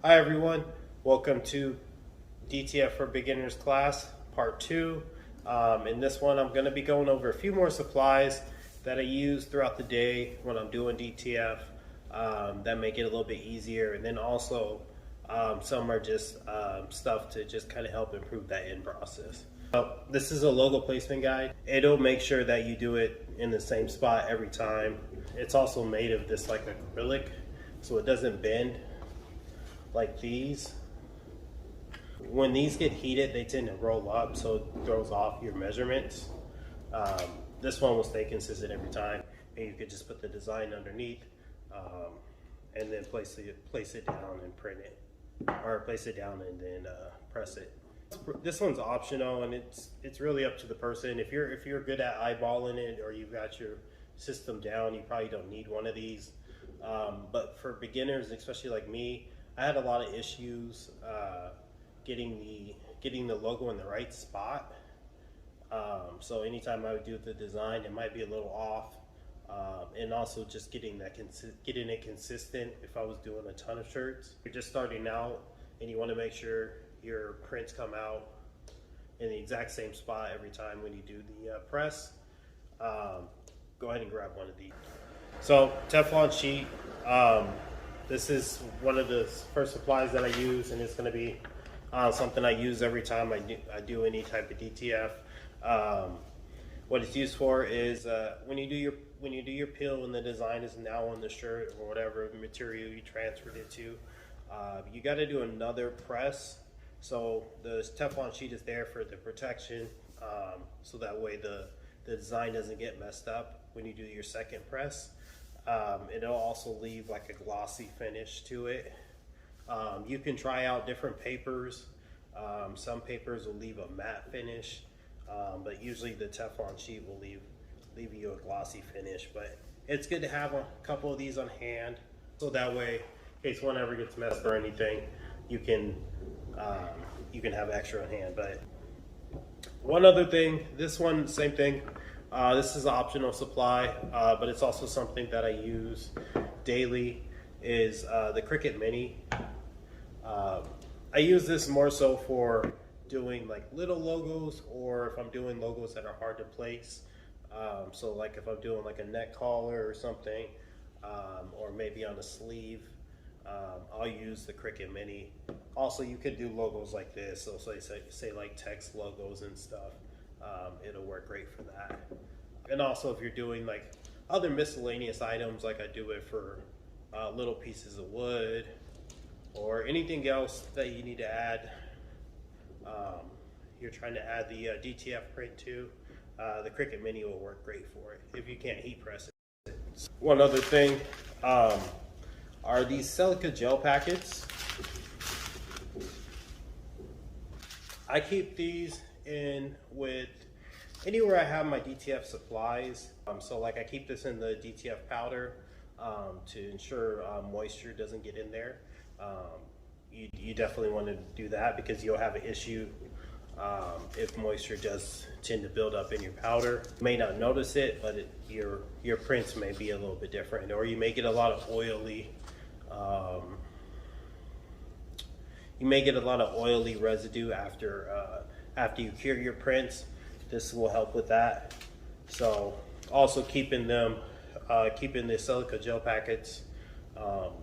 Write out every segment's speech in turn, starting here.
Hi everyone, welcome to DTF for Beginners class, part 2. In this one I'm going to be going over a few more supplies that I use throughout the day when I'm doing DTF that make it a little bit easier, and then also some are just stuff to just kind of help improve that end process. This is a logo placement guide. It'll make sure that you do it in the same spot every time. It's also made of this like acrylic, so it doesn't bend like these. When these get heated, they tend to roll up, so it throws off your measurements. This one will stay consistent every time, and you could just put the design underneath and then place it down and print it, or place it down and then press it. This one's optional, and it's really up to the person. If you're good at eyeballing it, or you've got your system down, you probably don't need one of these. But for beginners, especially like me, I had a lot of issues getting the logo in the right spot. So anytime I would do the design, it might be a little off, and also just getting it consistent. If I was doing a ton of shirts, you're just starting out, and you want to make sure your prints come out in the exact same spot every time when you do the press. Go ahead and grab one of these. So Telfton Sheet. This is one of the first supplies that I use, and it's going to be something I use every time I do any type of DTF. What it's used for is when you do your peel and the design is now on the shirt or whatever material you transferred it to, you got to do another press. So the Telfton Sheet is there for the protection, so that way the design doesn't get messed up when you do your second press. It'll also leave like a glossy finish to it. You can try out different papers. Some papers will leave a matte finish, but usually the Telfton Sheet will leave you a glossy finish. But it's good to have a couple of these on hand, so that way, in case one ever gets messed or anything, you can have extra on hand. But one other thing, this one, same thing. This is an optional supply, but it's also something that I use daily, is the Cricut Mini. I use this more so for doing like little logos, or if I'm doing logos that are hard to place. So like if I'm doing like a neck collar or something, or maybe on a sleeve, I'll use the Cricut Mini. Also, you could do logos like this, so say like text logos and stuff. It'll work great for that. And also if you're doing like other miscellaneous items, like I do it for little pieces of wood or anything else that you need to add, you're trying to add the DTF print to, the Cricut Mini will work great for it if you can't heat press it. One other thing are these Silica Gel Packets. I keep these in with anywhere I have my DTF supplies. So like I keep this in the DTF powder to ensure moisture doesn't get in there. You definitely want to do that, because you'll have an issue if moisture does tend to build up in your powder. You may not notice it, but your prints may be a little bit different, or you may get a lot of oily residue after you cure your prints. This will help with that. So also keeping the Silica Gel Packets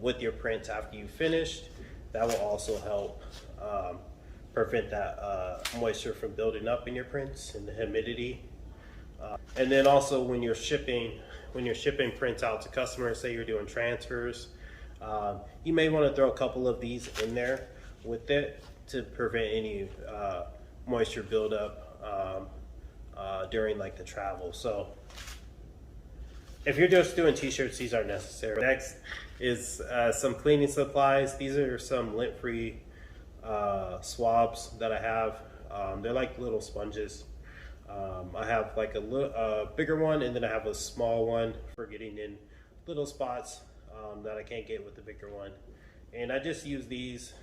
with your prints after you finished, that will also help prevent that moisture from building up in your prints and the humidity. And then also when you're shipping prints out to customers, say you're doing transfers, you may want to throw a couple of these in there with it to prevent any moisture buildup during like the travel. So if you're just doing t-shirts, these aren't necessary. Next is some cleaning supplies. These are some lint-free swabs that I have. They're like little sponges. I have like a bigger one, and then I have a small one for getting in little spots that I can't get with the bigger one. And I just use these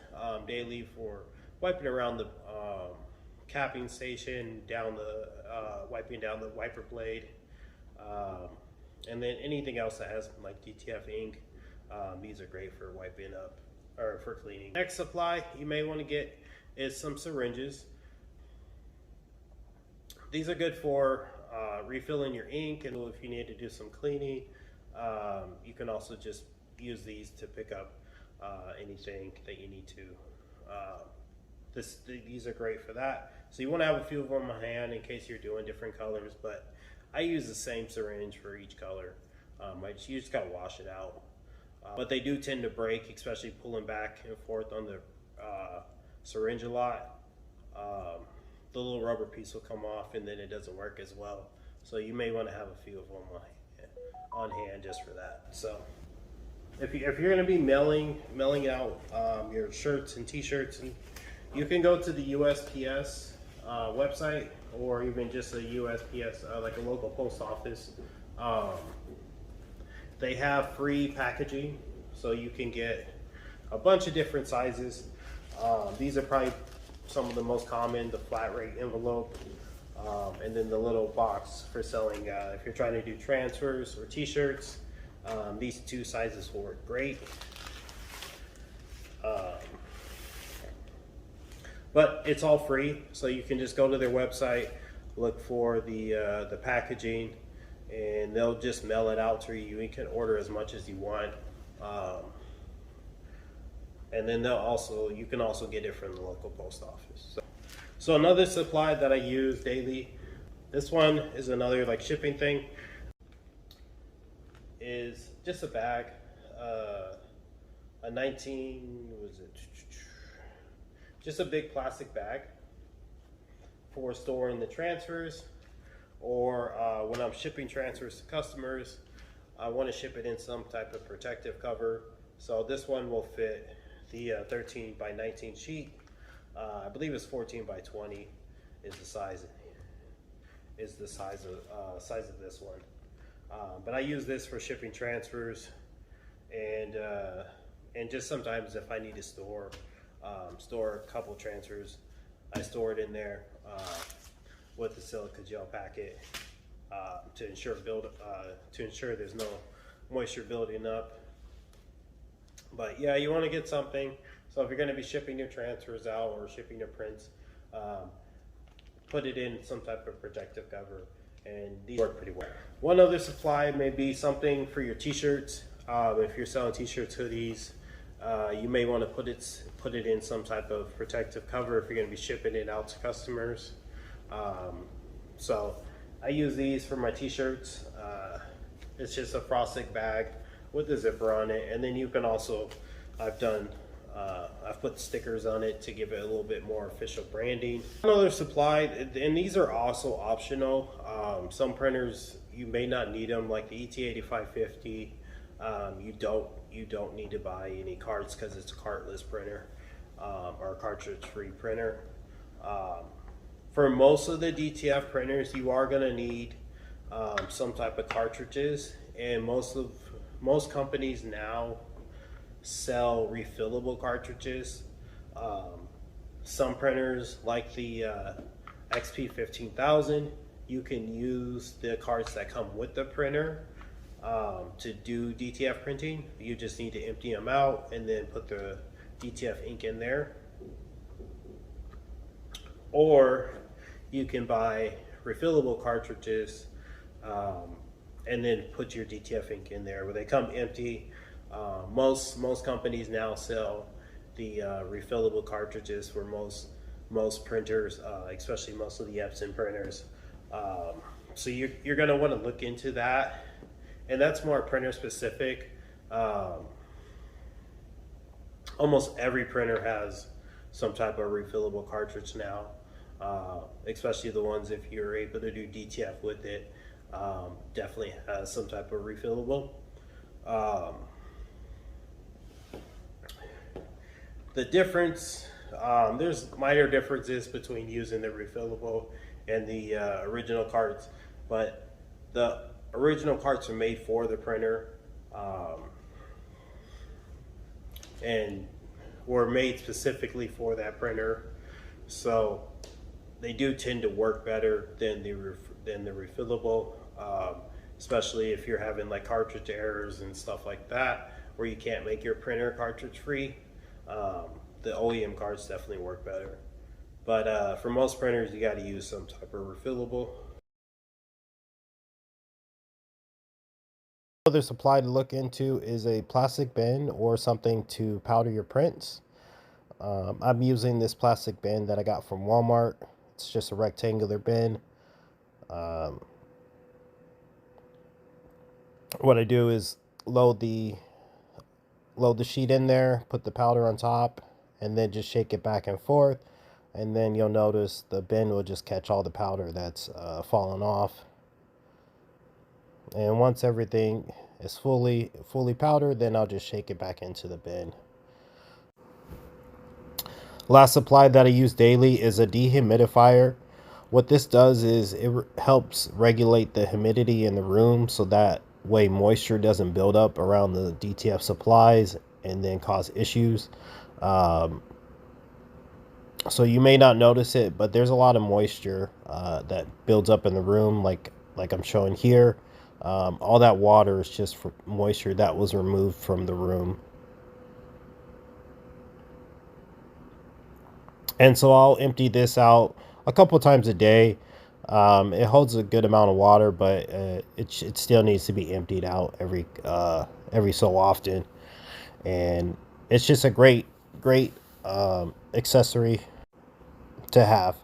daily for wiping around the capping station, wiping down the wiper blade, and then anything else that has like DTF ink. These are great for wiping up or for cleaning. Next supply you may want to get is some syringes. These are good for refilling your ink, and if you need to do some cleaning, you can also just use these to pick up anything that you need to. These are great for that. So you want to have a few of them on hand in case you're doing different colors, but I use the same syringe for each color. You just gotta wash it out. But they do tend to break, especially pulling back and forth on the syringe a lot. The little rubber piece will come off and then it doesn't work as well. So you may want to have a few of them on hand just for that. So if you're going to be mailing out your shirts and t-shirts, you can go to the USPS website, or even just a USPS, like a local post office. They have free packaging, so you can get a bunch of different sizes. These are probably some of the most common: the flat rate envelope, and then the little box for selling. If you're trying to do transfers or t-shirts, these two sizes will work great. But it's all free, so you can just go to their website, look for the packaging, and they'll just mail it out to you. You can order as much as you want, and then you can also get it from the local post office. So another supply that I use daily, this one is another like shipping thing, is just a bag, just a big plastic bag for storing the transfers, or when I'm shipping transfers to customers, I want to ship it in some type of protective cover. So this one will fit the 13 by 19 sheet. I believe it's 14 by 20 is the size of this one. But I use this for shipping transfers, and just sometimes if I need to store a couple transfers, I store it in there with the Silica Gel Packet to ensure there's no moisture building up. But yeah, you want to get something. So if you're going to be shipping your transfers out or shipping your prints, put it in some type of protective cover, and these work pretty well. One other supply may be something for your t-shirts. If you're selling t-shirts, hoodies, you may want to put it in some type of protective cover if you're going to be shipping it out to customers. So I use these for my t-shirts. It's just a frosted bag with a zipper on it, and then you can also, I've put stickers on it to give it a little bit more official branding. Another supply, and these are also optional. Some printers you may not need them, like the ET8550. You don't need to buy any cards because it's a cartless printer, or a cartridge-free printer. For most of the DTF printers, you are going to need some type of cartridges, and most companies now sell refillable cartridges. Some printers, like the XP15000, you can use the cards that come with the printer to do DTF printing. You just need to empty them out and then put the DTF ink in there. Or you can buy refillable cartridges and then put your DTF ink in there, where they come empty. Most companies now sell the refillable cartridges for most printers, especially most of the Epson printers. So you're going to want to look into that, and that's more printer specific. Almost every printer has some type of refillable cartridge now, especially the ones, if you're able to do DTF with it, definitely has some type of refillable. The difference, there's minor differences between using the refillable and the original carts, but the original carts are made for the printer, and were made specifically for that printer, so they do tend to work better than the refillable, especially if you're having like cartridge errors and stuff like that, where you can't make your printer cartridge free. The OEM cards definitely work better. But for most printers, you got to use some type of refillable. Another supply to look into is a plastic bin or something to powder your prints. I'm using this plastic bin that I got from Walmart. It's just a rectangular bin. What I do is load the sheet in there, put the powder on top, and then just shake it back and forth. And then you'll notice the bin will just catch all the powder that's fallen off. And once everything is fully powdered, then I'll just shake it back into the bin. Last supply that I use daily is a dehumidifier. What this does is it helps regulate the humidity in the room so that way moisture doesn't build up around the DTF supplies and then cause issues. So you may not notice it, but there's a lot of moisture that builds up in the room, like I'm showing here. All that water is just for moisture that was removed from the room. And so I'll empty this out a couple times a day. It holds a good amount of water, but it still needs to be emptied out every so often. And it's just a great accessory to have.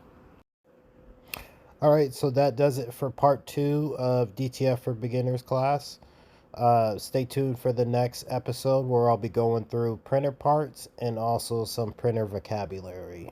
All right, so that does it for part 2 of DTF for Beginners class. Stay tuned for the next episode where I'll be going through printer parts and also some printer vocabulary.